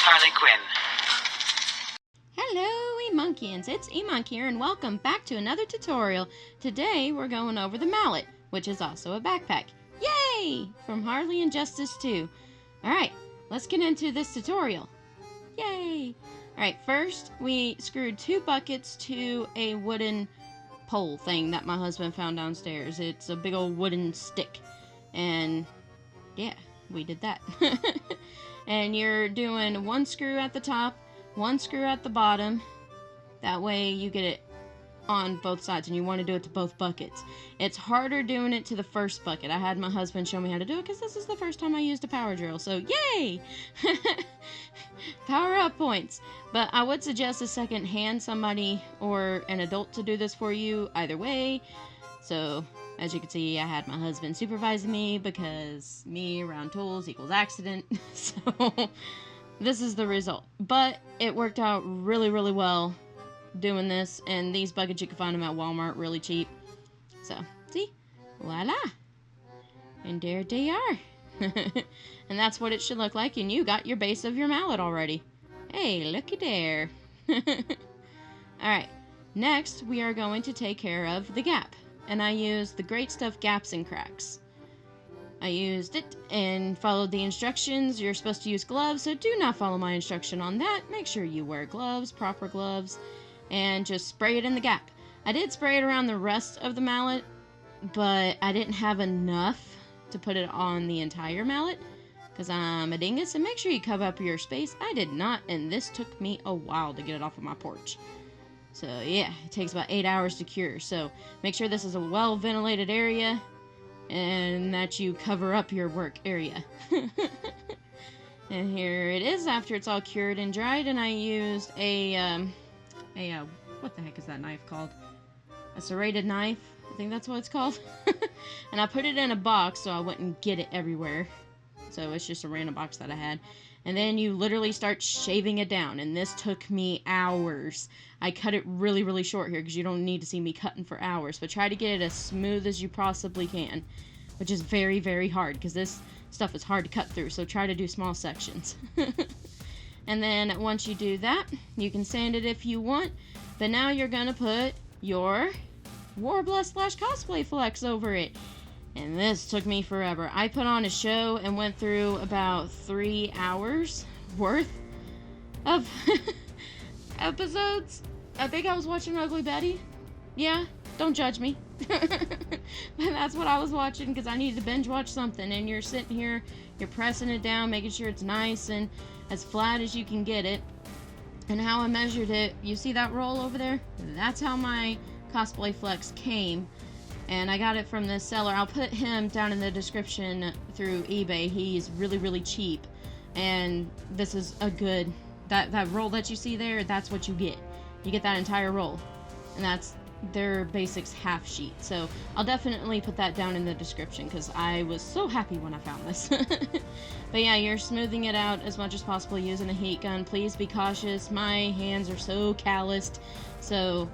Harley Quinn. Hello, E-Monkeyians, it's E-Monk here, and welcome back to another tutorial. Today we're going over the Mallet, which is also a backpack. Yay! From Harley and Justice 2. Alright, let's get into this tutorial. Yay! Alright, first we screwed 2 buckets to a wooden pole thing that my husband found downstairs. It's a big old wooden stick. And yeah, we did that. And you're doing 1 screw at the top, 1 screw at the bottom. That way you get it on both sides, and you want to do it to both buckets. It's harder doing it to the first bucket. I had my husband show me how to do it because this is the first time I used a power drill, so yay! Power up points. But I would suggest a second hand, somebody or an adult to do this for you, either way. So as you can see, I had my husband supervising me because me around tools equals accident. So this is the result. But it worked out really, really well doing this. And these buckets, you can find them at Walmart really cheap. So, see? Voila! And there they are. And that's what it should look like. And you got your base of your mallet already. Hey, looky there. Alright, next we are going to take care of the gap. And I used the Great Stuff Gaps and Cracks. I used it and followed the instructions. You're supposed to use gloves, so do not follow my instruction on that. Make sure you wear gloves, proper gloves, and just spray it in the gap. I did spray it around the rest of the mallet, but I didn't have enough to put it on the entire mallet because I'm a dingus, and make sure you cover up your space. I did not, and this took me a while to get it off of my porch. So yeah, it takes about 8 hours to cure. So make sure this is a well-ventilated area and that you cover up your work area. And here it is after it's all cured and dried, and I used what the heck is that knife called? A serrated knife. I think that's what it's called. And I put it in a box so I wouldn't get it everywhere. So it's just a random box that I had. And then you literally start shaving it down. And this took me hours. I cut it really, really short here because you don't need to see me cutting for hours. But try to get it as smooth as you possibly can. Which is very, very hard because this stuff is hard to cut through. So try to do small sections. And then once you do that, you can sand it if you want. But now you're going to put your Warbless / Cosplay Flex over it. And this took me forever. I put on a show and went through about 3 hours worth of episodes. I think I was watching Ugly Betty. Yeah, don't judge me. But that's what I was watching because I needed to binge watch something. And you're sitting here, you're pressing it down, making sure it's nice and as flat as you can get it. And how I measured it, you see that roll over there? That's how my Cosplay Flex came. And I got it from this seller. I'll put him down in the description through eBay. He's really, really cheap. And this is a good... That roll that you see there, that's what you get. You get that entire roll. And that's their basics half sheet. So I'll definitely put that down in the description because I was so happy when I found this. But yeah, you're smoothing it out as much as possible using a heat gun. Please be cautious. My hands are so calloused. So...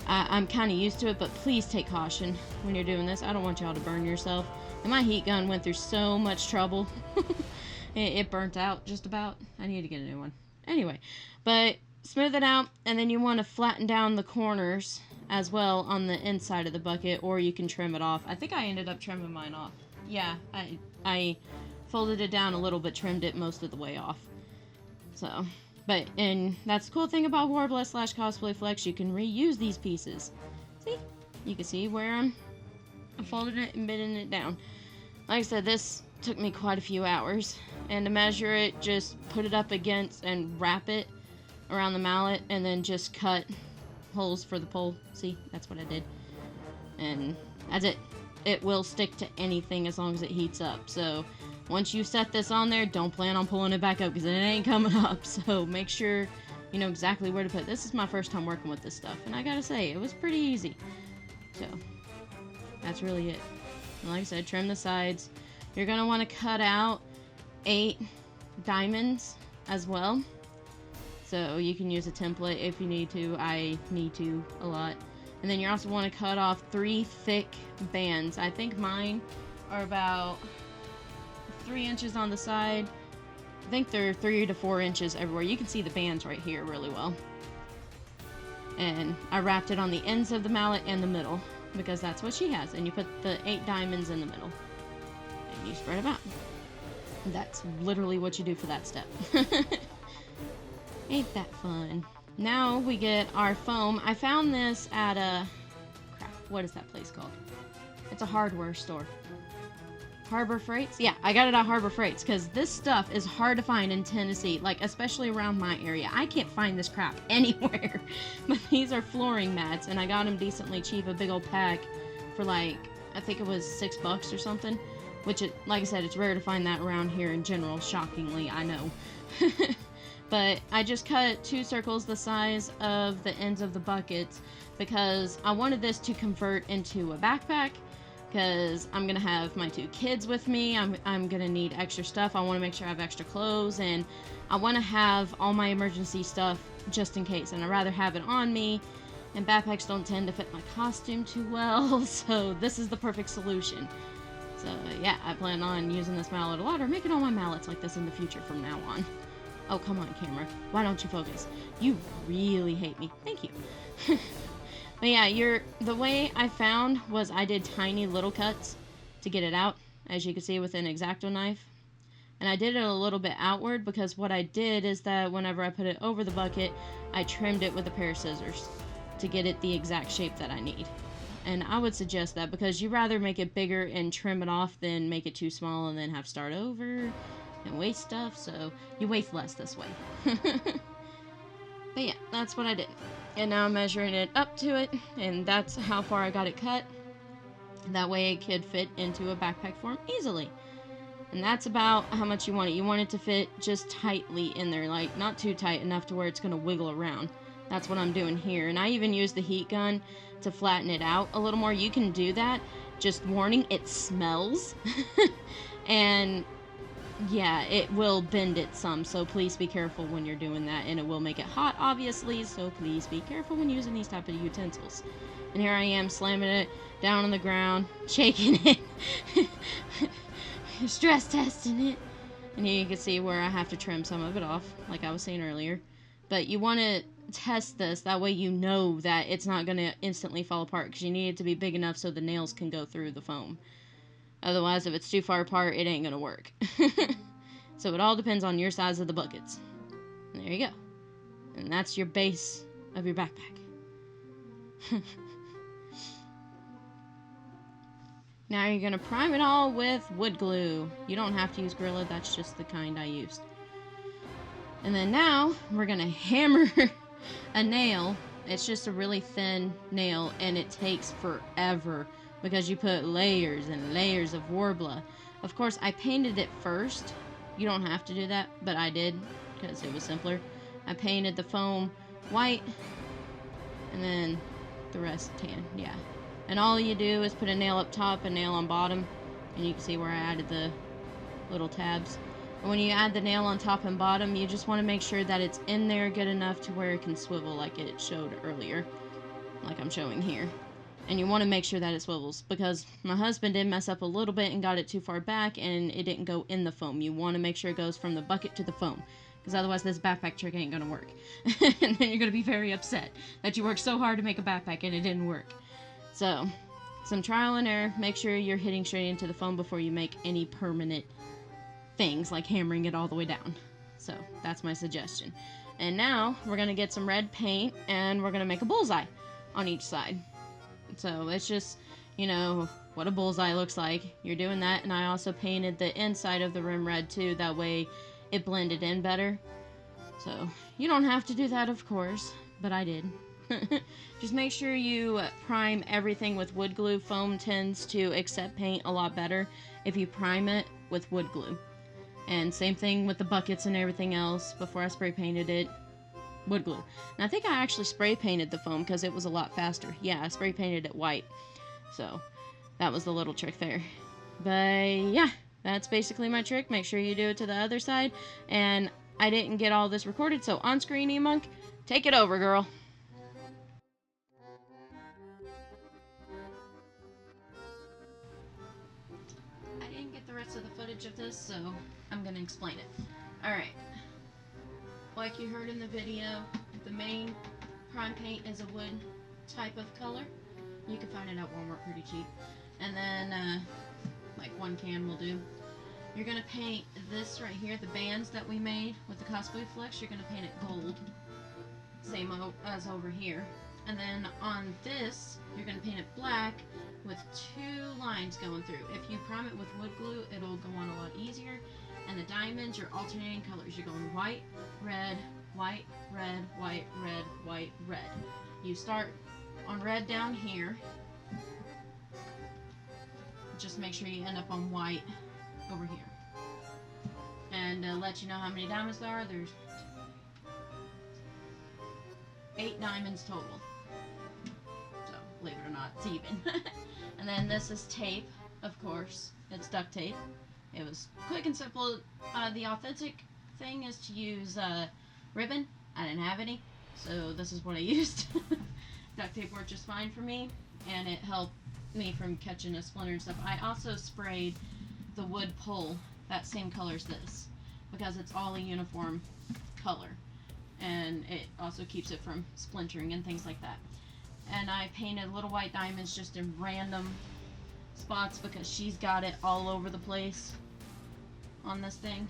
I'm kind of used to it, but please take caution when you're doing this. I don't want y'all to burn yourself. And my heat gun went through so much trouble. It burnt out just about. I need to get a new one. Anyway, but smooth it out, and then you want to flatten down the corners as well on the inside of the bucket, or you can trim it off. I think I ended up trimming mine off. Yeah, I folded it down a little, but trimmed it most of the way off. So... But, and that's the cool thing about Warbless / Cosplay Flex, you can reuse these pieces. See? You can see where I'm folding it and bending it down. Like I said, this took me quite a few hours. And to measure it, just put it up against and wrap it around the mallet and then just cut holes for the pole. See? That's what I did. And that's it. It will stick to anything as long as it heats up. So... once you set this on there, don't plan on pulling it back up because it ain't coming up. So make sure you know exactly where to put it. This is my first time working with this stuff, and I gotta say, it was pretty easy. So that's really it. And like I said, trim the sides. You're gonna want to cut out 8 diamonds as well. So you can use a template if you need to. I need to a lot. And then you also want to cut off 3 thick bands. I think mine are about 3 inches on the side I think they're 3 to 4 inches everywhere. You can see the bands right here really well. And I wrapped it on the ends of the mallet and the middle, because that's what she has. And you put the 8 diamonds in the middle. And you spread them out. That's literally what you do for that step. Ain't that fun? Now we get our foam. I found this at a... crap, what is that place called? It's a hardware store. Harbor Freights? Yeah, I got it at Harbor Freights, because this stuff is hard to find in Tennessee, like, especially around my area. I can't find this crap anywhere. But these are flooring mats, and I got them decently cheap, a big old pack for, like, I think it was $6 or something. Which, like I said, it's rare to find that around here in general, shockingly, I know. But I just cut 2 circles the size of the ends of the buckets, because I wanted this to convert into a backpack, because I'm going to have my 2 kids with me. I'm going to need extra stuff. I want to make sure I have extra clothes, and I want to have all my emergency stuff just in case, and I'd rather have it on me, and backpacks don't tend to fit my costume too well, so this is the perfect solution. So, yeah, I plan on using this mallet a lot, or making all my mallets like this in the future from now on. Oh, come on, camera. Why don't you focus? You really hate me. Thank you. But yeah, the way I found was I did tiny little cuts to get it out, as you can see with an X-Acto knife. And I did it a little bit outward, because what I did is that whenever I put it over the bucket, I trimmed it with a pair of scissors to get it the exact shape that I need. And I would suggest that, because you'd rather make it bigger and trim it off than make it too small and then have to start over and waste stuff. So you waste less this way. But yeah, that's what I did. And now I'm measuring it up to it, and that's how far I got it cut. That way it could fit into a backpack form easily. And that's about how much you want it. You want it to fit just tightly in there, like not too tight enough to where it's going to wiggle around. That's what I'm doing here. And I even used the heat gun to flatten it out a little more. You can do that. Just warning, it smells. And yeah, it will bend it some. So please be careful when you're doing that. And it will make it hot, obviously. So please be careful when using these type of utensils. And here I am slamming it down on the ground, shaking it, stress testing it. And here you can see where I have to trim some of it off, like I was saying earlier. But you want to test this, that way you know that it's not going to instantly fall apart, because you need it to be big enough so the nails can go through the foam. Otherwise, if it's too far apart, it ain't going to work. So it all depends on your size of the buckets. And there you go. And that's your base of your backpack. Now you're going to prime it all with wood glue. You don't have to use Gorilla, that's just the kind I used. And then now, we're going to hammer a nail. It's just a really thin nail, and it takes forever, because you put layers and layers of Warbler. Of course, I painted it first. You don't have to do that, but I did, because it was simpler. I painted the foam white, and then the rest tan, yeah. And all you do is put a nail up top, a nail on bottom, and you can see where I added the little tabs. And when you add the nail on top and bottom, you just want to make sure that it's in there good enough to where it can swivel like it showed earlier, like I'm showing here. And you want to make sure that it swivels, because my husband did mess up a little bit and got it too far back, and it didn't go in the foam. You want to make sure it goes from the bucket to the foam, because otherwise this backpack trick ain't going to work. And then you're going to be very upset that you worked so hard to make a backpack and it didn't work. So, some trial and error. Make sure you're hitting straight into the foam before you make any permanent things, like hammering it all the way down. So, that's my suggestion. And now, we're going to get some red paint, and we're going to make a bullseye on each side. So, it's just, you know, what a bullseye looks like. You're doing that, and I also painted the inside of the rim red, too. That way, it blended in better. So, you don't have to do that, of course, but I did. Just make sure you prime everything with wood glue. Foam tends to accept paint a lot better if you prime it with wood glue. And same thing with the buckets and everything else. Before I spray painted it, wood glue. And I think I actually spray painted the foam because it was a lot faster. Yeah, I spray painted it white. So, that was the little trick there. But yeah, that's basically my trick. Make sure you do it to the other side. And I didn't get all this recorded, so on screen, E-Monk, take it over, girl. I didn't get the rest of the footage of this, so I'm going to explain it. Alright. Like you heard in the video, the main prime paint is a wood type of color. You can find it at Walmart pretty cheap. And then, like 1 can will do. You're going to paint this right here, the bands that we made with the Cosplay Flex, you're going to paint it gold. Same as over here. And then on this, you're going to paint it black with 2 lines going through. If you prime it with wood glue, it'll go on a lot easier. And the diamonds, you're alternating colors. You're going white, red, white, red, white, red, white, red. You start on red down here. Just make sure you end up on white over here. And to let you know how many diamonds there are, there's 8 diamonds total. So, believe it or not, it's even. And then this is tape, of course. It's duct tape. It was quick and simple. The authentic thing is to use ribbon. I didn't have any, so this is what I used. Duct tape worked just fine for me, and it helped me from catching a splinter and stuff. I also sprayed the wood pole that same color as this, because it's all a uniform color, and it also keeps it from splintering and things like that. And I painted little white diamonds just in random spots because she's got it all over the place on this thing.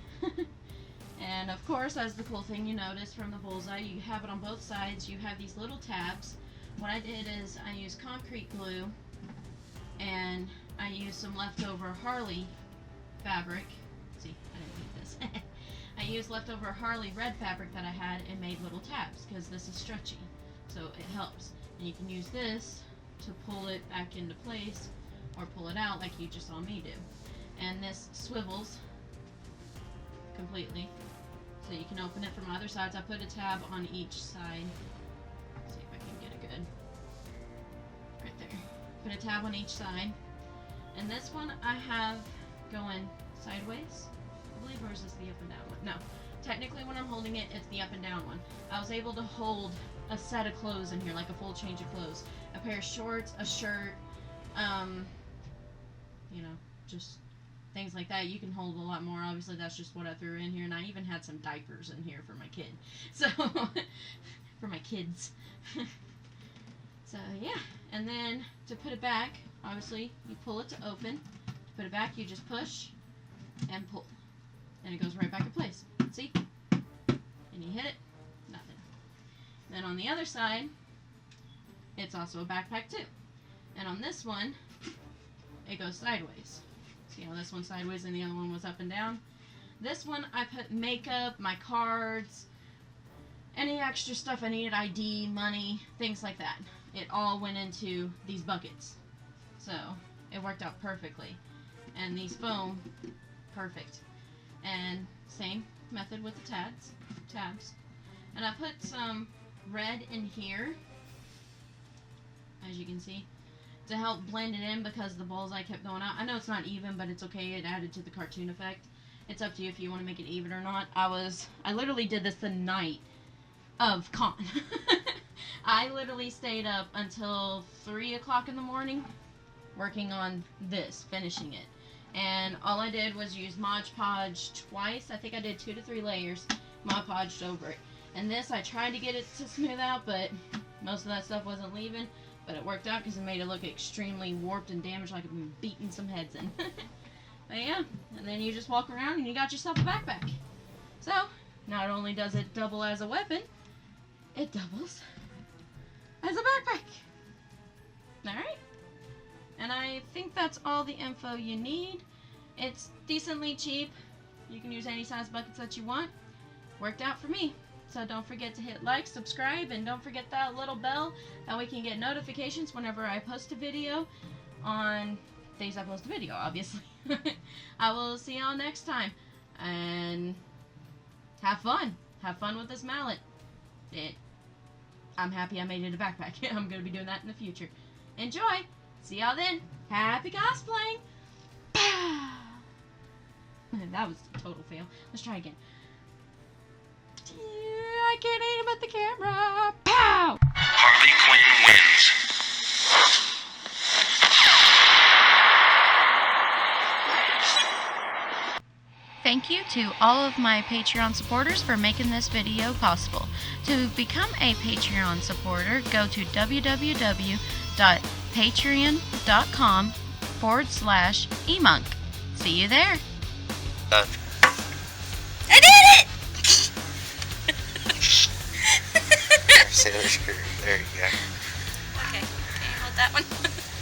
And of course, as the cool thing you notice from the bullseye, you have it on both sides. You have these little tabs. What I did is I used concrete glue, and I used some leftover Harley fabric. See, I didn't need this. I used leftover Harley red fabric that I had and made little tabs because this is stretchy, so it helps. And you can use this to pull it back into place or pull it out like you just saw me do. And this swivels completely, so you can open it from other sides. I put a tab on each side. Let's see if I can get it good. Right there. Put a tab on each side. And this one I have going sideways, I believe, or is this the up and down one? No. Technically when I'm holding it, it's the up and down one. I was able to hold a set of clothes in here, like a full change of clothes. A pair of shorts, a shirt, you know, just things like that. You can hold a lot more. Obviously, that's just what I threw in here. And I even had some diapers in here for my kid. So, for my kids. So, yeah. And then, to put it back, obviously, you pull it to open. To put it back, you just push and pull. And it goes right back in place. See? And you hit it. Nothing. Then on the other side, it's also a backpack too. And on this one, it goes sideways. See how this one's sideways and the other one was up and down? This one, I put makeup, my cards, any extra stuff I needed, ID, money, things like that. It all went into these buckets. So, it worked out perfectly. And these foam, perfect. And same method with the tabs. And I put some red in here, as you can see, to help blend it in because the bullseye kept going out. I know it's not even, but it's okay. It added to the cartoon effect. It's up to you if you want to make it even or not. I literally did this the night of con. I literally stayed up until 3 o'clock in the morning working on this, finishing it. And all I did was use Mod Podge twice. I think I did 2 to 3 layers, Mod Podged over it. And this, I tried to get it to smooth out, but most of that stuff wasn't leaving. But it worked out because it made it look extremely warped and damaged, like I've been beating some heads in. But yeah, and then you just walk around and you got yourself a backpack. So, not only does it double as a weapon, it doubles as a backpack. Alright? And I think that's all the info you need. It's decently cheap. You can use any size buckets that you want. Worked out for me. So don't forget to hit like, subscribe, and don't forget that little bell. That way we can get notifications whenever I post a video on days I post a video, obviously. I will see y'all next time. And have fun. Have fun with this mallet. I'm happy I made it a backpack. I'm going to be doing that in the future. Enjoy. See y'all then. Happy cosplaying. Pow! That was a total fail. Let's try again. I can't aim him at the camera. Pow! Harley Quinn wins. Thank thank you to all of my Patreon supporters for making this video possible. To become a Patreon supporter, go to www.patreon.com/emunk. See you there. Done. I did it! Sailor skirt. There you go. Okay, can you hold that one?